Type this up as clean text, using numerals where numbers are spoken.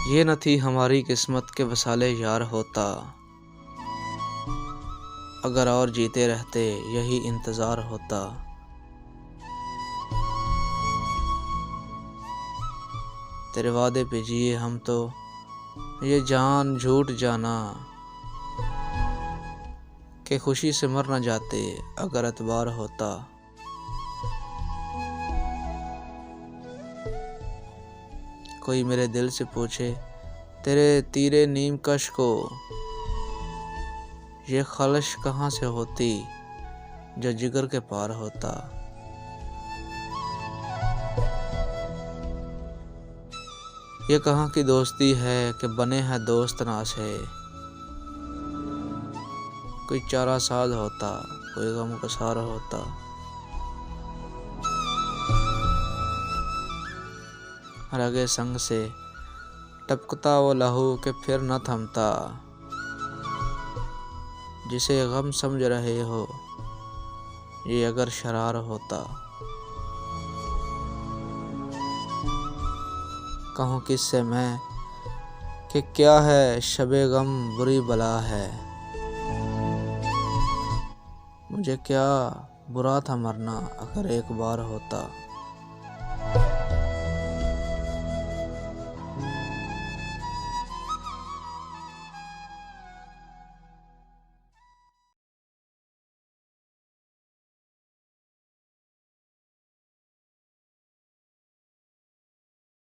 ये न थी हमारी किस्मत के वसाले यार होता, अगर और जीते रहते यही इंतज़ार होता। तेरे वादे पे जिए हम तो ये जान झूठ जाना कि खुशी से मर न जाते अगर एतबार होता। कोई मेरे दिल से पूछे तेरे तीरे नीम कश को, ये खलश कहाँ से होती जो जिगर के पार होता। ये कहाँ की दोस्ती है कि बने हैं दोस्त ना से, कोई चारा साज होता कोई गम का सारा होता। रगे संग से टपकता वो लहू के फिर न थमता, जिसे गम समझ रहे हो ये अगर शरार होता। कहूँ किससे मैं कि क्या है शबे गम बुरी बला है, मुझे क्या बुरा था मरना अगर एक बार होता।